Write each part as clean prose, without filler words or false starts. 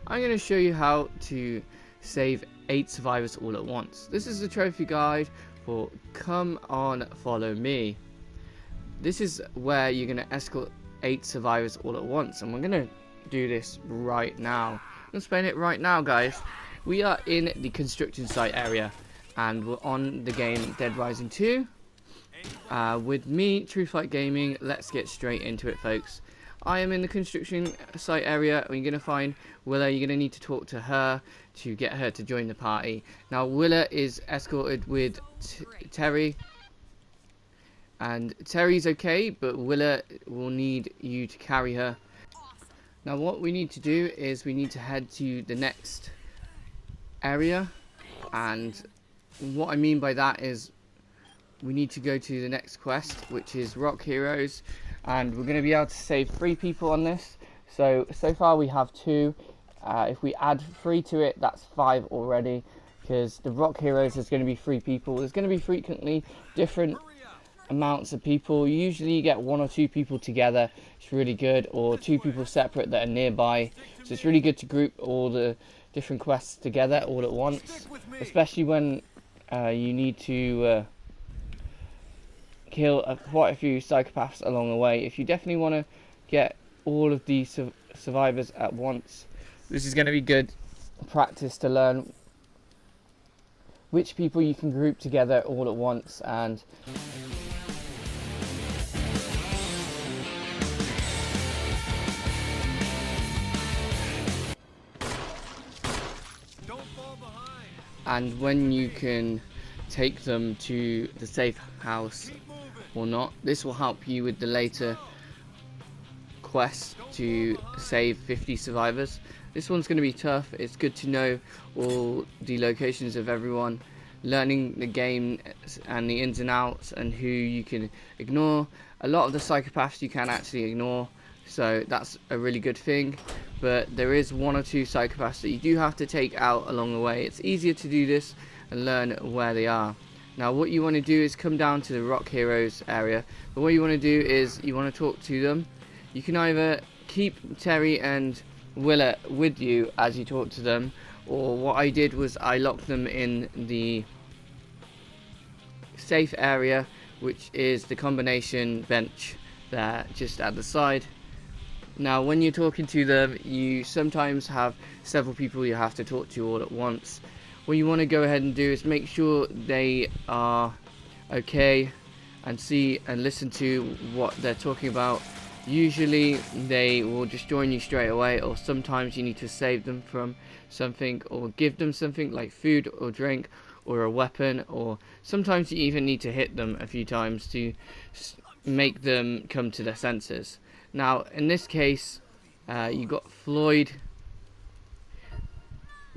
I'm going to show you how to save 8 survivors all at once. This is the trophy guide for Come On Follow Me. This is where you're going to escort 8 survivors all at once, and we're going to do this right now. I'm going to explain it right now, guys. We are in the construction site area, and we're on the game Dead Rising 2. With me, TrueFight Gaming. Let's get straight into it, folks. I am in the construction site area. We're going to find Willa. You're going to need to talk to her to get her to join the party. Now, Willa is escorted with Terry. And Terry's okay, but Willa will need you to carry her. Now, what we need to do is we need to head to the next area. And what I mean by that is we need to go to the next quest, which is Rock Heroes. And we're going to be able to save 3 people on this. So far we have 2. If we add 3 to it, that's 5 already. Because the Rock Heroes is going to be 3 people. There's going to be frequently different amounts of people. Usually you get 1 or 2 people together. It's really good. Or 2 people separate that are nearby. So it's really good to group all the different quests together all at once. Especially when you need to kill quite a few psychopaths along the way. If you definitely want to get all of these survivors at once, this is going to be good practice to learn which people you can group together all at once. And when you can take them to the safe house or not. This will help you with the later quest to save 50 survivors. This one's going to be tough. It's good to know all the locations of everyone, learning the game and the ins and outs and who you can ignore. A lot of the psychopaths you can actually ignore, so that's a really good thing. But there is 1 or 2 psychopaths that you do have to take out along the way. It's easier to do this and learn where they are. Now, what you want to do is come down to the Rock Heroes area. But what you want to do is you want to talk to them. You can either keep Terry and Willa with you as you talk to them, or what I did was I locked them in the safe area, which is the combination bench there just at the side. Now, when you're talking to them, you sometimes have several people you have to talk to all at once. What you want to go ahead and do is make sure they are okay and see and listen to what they're talking about. Usually they will just join you straight away, or sometimes you need to save them from something or give them something like food or drink or a weapon, or sometimes you even need to hit them a few times to make them come to their senses. Now, in this case, you got Floyd,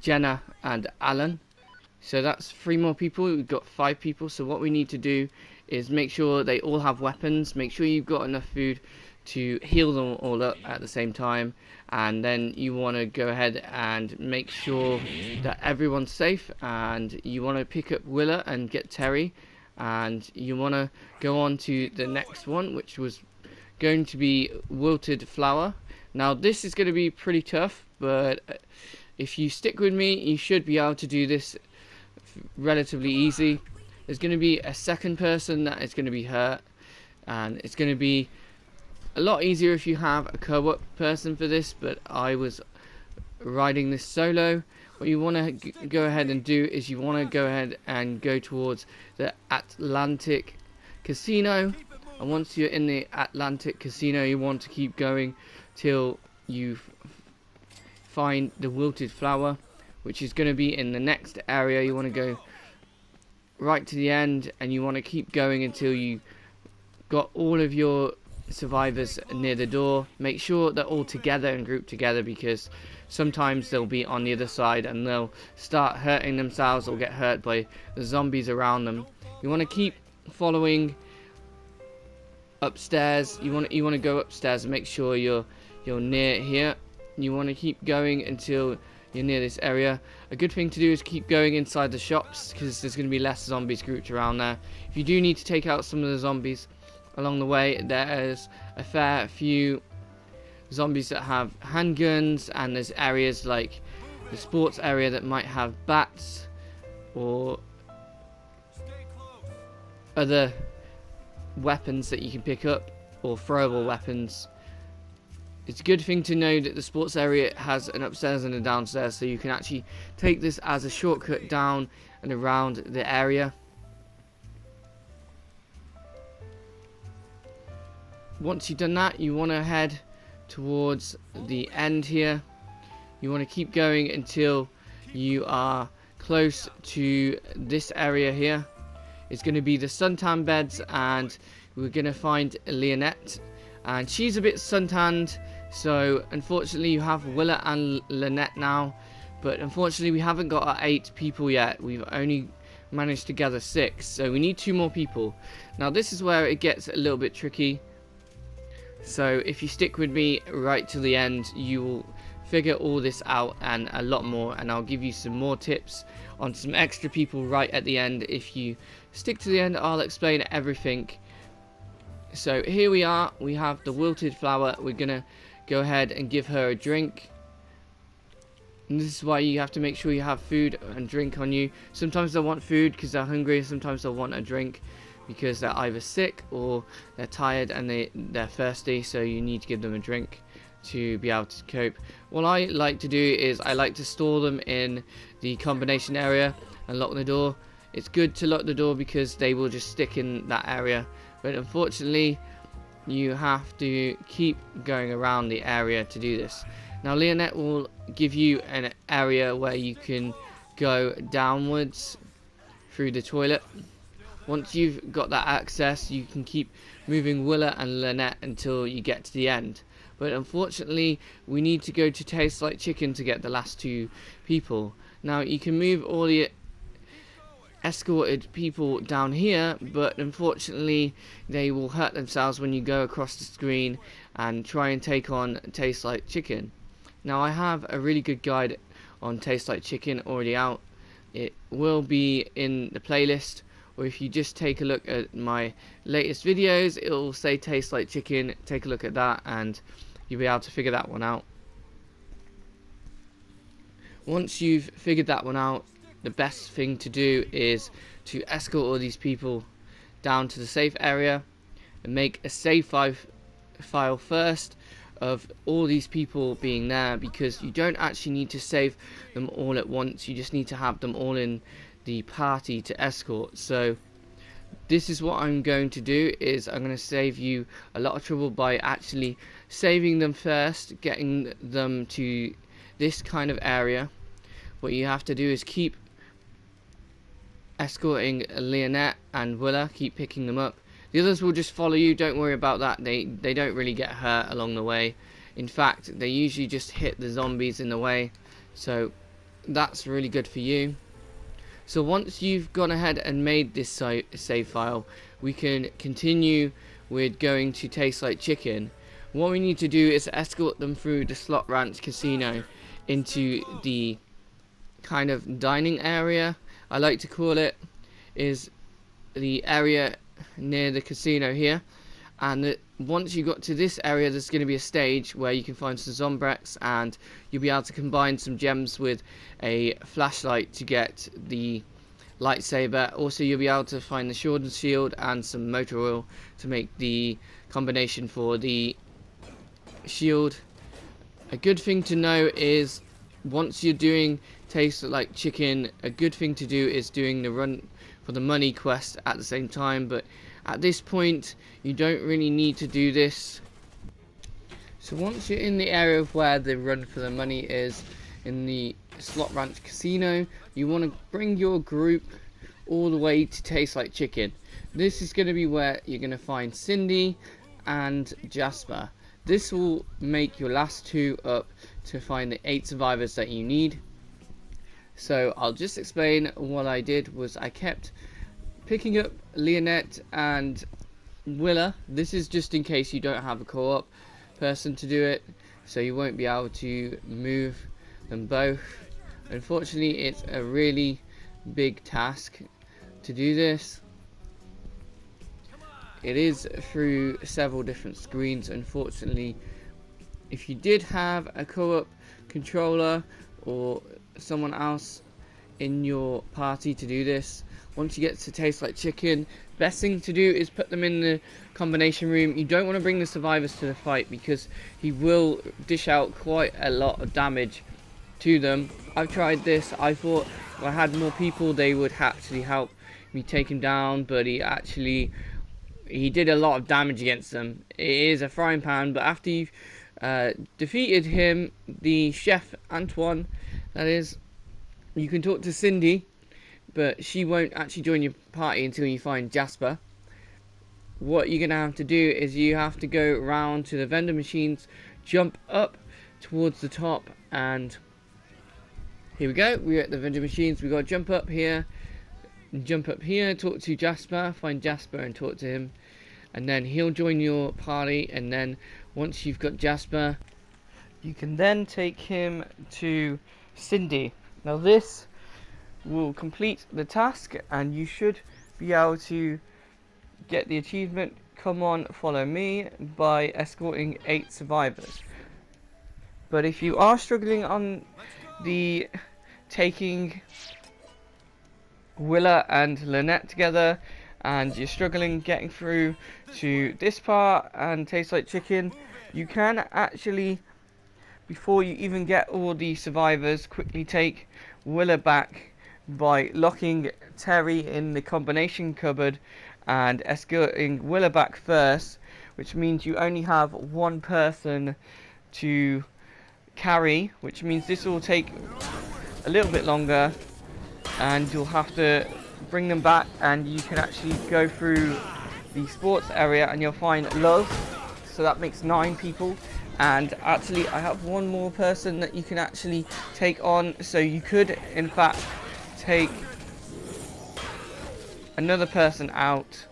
Jenna and Alan. So that's 3 more people. We've got 5 people. So what we need to do is make sure they all have weapons. Make sure you've got enough food to heal them all up at the same time. And then you want to go ahead and make sure that everyone's safe. And you want to pick up Willa and get Terry. And you want to go on to the next one, which was going to be Wilted Flower. Now, this is going to be pretty tough, but if you stick with me, you should be able to do this relatively easy. There's going to be a second person that is going to be hurt, and it's going to be a lot easier if you have a co-op person for this, but I was riding this solo. What you want to go ahead and do is you want to go ahead and go towards the Atlantic Casino, and once you're in the Atlantic Casino, you want to keep going till you find the Wilted Flower, which is going to be in the next area. You want to go right to the end, and you want to keep going until you got all of your survivors near the door. Make sure they're all together and grouped together, because sometimes they'll be on the other side and they'll start hurting themselves or get hurt by the zombies around them. You want to keep following upstairs. You want to go upstairs and make sure you're near here. You want to keep going until you're near this area. A good thing to do is keep going inside the shops, because there's going to be less zombies grouped around there. If you do need to take out some of the zombies along the way, there's a fair few zombies that have handguns, and there's areas like the sports area that might have bats or other weapons that you can pick up, or throwable weapons. It's a good thing to know that the sports area has an upstairs and a downstairs, so you can actually take this as a shortcut down and around the area. Once you've done that, you want to head towards the end here. You want to keep going until you are close to this area here. It's going to be the suntan beds, and we're going to find Leonette, and she's a bit suntanned, so unfortunately you have Willa and Lynette now, but unfortunately we haven't got our 8 people yet. We've only managed to gather 6, so we need 2 more people. Now this is where it gets a little bit tricky, so if you stick with me right to the end, you will figure all this out and a lot more, and I'll give you some more tips on some extra people right at the end. If you stick to the end, I'll explain everything. So here we are, we have the wilted flower. We're gonna go ahead and give her a drink, and this is why you have to make sure you have food and drink on you. Sometimes they'll want food because they're hungry, sometimes they'll want a drink because they're either sick or they're tired and they're thirsty, so you need to give them a drink to be able to cope. What I like to do is I like to store them in the combination area and lock the door. It's good to lock the door because they will just stick in that area, but unfortunately you have to keep going around the area to do this. Now Leonette will give you an area where you can go downwards through the toilet. Once you've got that access, you can keep moving Willa and Lynette until you get to the end. But unfortunately, we need to go to Taste Like Chicken to get the last 2 people. Now, you can move all the escorted people down here, but unfortunately, they will hurt themselves when you go across the screen and try and take on Taste Like Chicken. Now, I have a really good guide on Taste Like Chicken already out. It will be in the playlist, or if you just take a look at my latest videos, it will say Taste Like Chicken. Take a look at that and you'll be able to figure that one out. Once you've figured that one out, the best thing to do is to escort all these people down to the safe area and make a save file first of all these people being there, because you don't actually need to save them all at once. You just need to have them all in the party to escort. So this is what I'm going to do, is I'm going to save you a lot of trouble by actually saving them first, getting them to this kind of area. What you have to do is keep escorting Leonette and Willa, keep picking them up. The others will just follow you, don't worry about that. They don't really get hurt along the way. In fact, they usually just hit the zombies in the way, so that's really good for you. So once you've gone ahead and made this save file, we can continue with going to Taste Like Chicken. What we need to do is escort them through the Slot Ranch Casino into the kind of dining area, I like to call it, is the area near the casino here. And once you got to this area, there's going to be a stage where you can find some Zombrex, and you'll be able to combine some gems with a flashlight to get the lightsaber. Also, you'll be able to find the sword and shield and some motor oil to make the combination for the shield. A good thing to know is, once you're doing Taste Like Chicken, a good thing to do is doing the run for the money quest at the same time, but at this point you don't really need to do this. So once you're in the area of where the run for the money is, in the Slot Ranch Casino, you want to bring your group all the way to Taste Like Chicken. This is going to be where you're going to find Cindy and Jasper. This will make your last 2 up to find the 8 survivors that you need. So I'll just explain what I did. Was I kept picking up Leonette and Willa. This is just in case you don't have a co-op person to do it, so you won't be able to move them both. Unfortunately, it's a really big task to do this. It is through several different screens. Unfortunately, if you did have a co-op controller or someone else in your party to do this, once you get to taste like chicken, best thing to do is put them in the combination room. You don't want to bring the survivors to the fight because he will dish out quite a lot of damage to them. I've tried this. I thought if I had more people they would actually help me take him down, but he did a lot of damage against them. It is a frying pan, but after you've defeated him, the chef Antoine, that is, you can talk to Cindy, but she won't actually join your party until you find Jasper. What you're gonna have to do is you have to go around to the vendor machines, jump up towards the top, and here we go. We're at the vendor machines. We got to jump up here, talk to Jasper, find Jasper and talk to him, and then he'll join your party. And then once you've got Jasper, you can then take him to Cindy. Now this will complete the task and you should be able to get the achievement "Come on, follow me" by escorting 8 survivors. But if you are struggling on the taking Willa and Lynette together, and you're struggling getting through to this part and Tastes Like Chicken, you can actually, before you even get all the survivors, quickly take Willa back by locking Terry in the combination cupboard and escorting Willa back first, which means you only have one person to carry, which means this will take a little bit longer and you'll have to bring them back, and you can actually go through the sports area and you'll find Love, so that makes 9 people. And actually I have one more person that you can actually take on, so you could in fact take another person out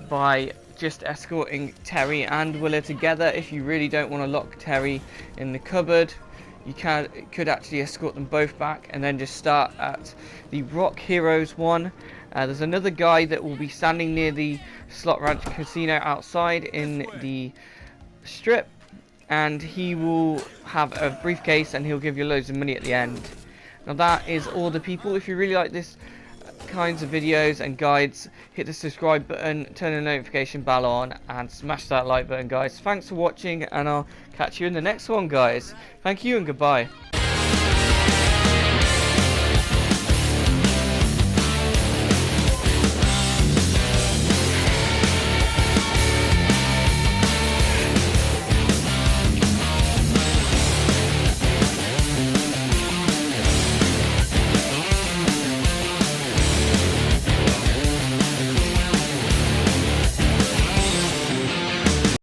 by just escorting Terry and Willa together. If you really don't want to lock Terry in the cupboard, you could actually escort them both back and then just start at the Rock Heroes one. There's another guy that will be standing near the Slot Ranch Casino outside in the strip, and he will have a briefcase and he'll give you loads of money at the end. Now that is all the people. If you really like this kinds of videos and guides, hit the subscribe button, turn the notification bell on, and smash that like button, guys. Thanks for watching, and I'll catch you in the next one, guys. Thank you and goodbye.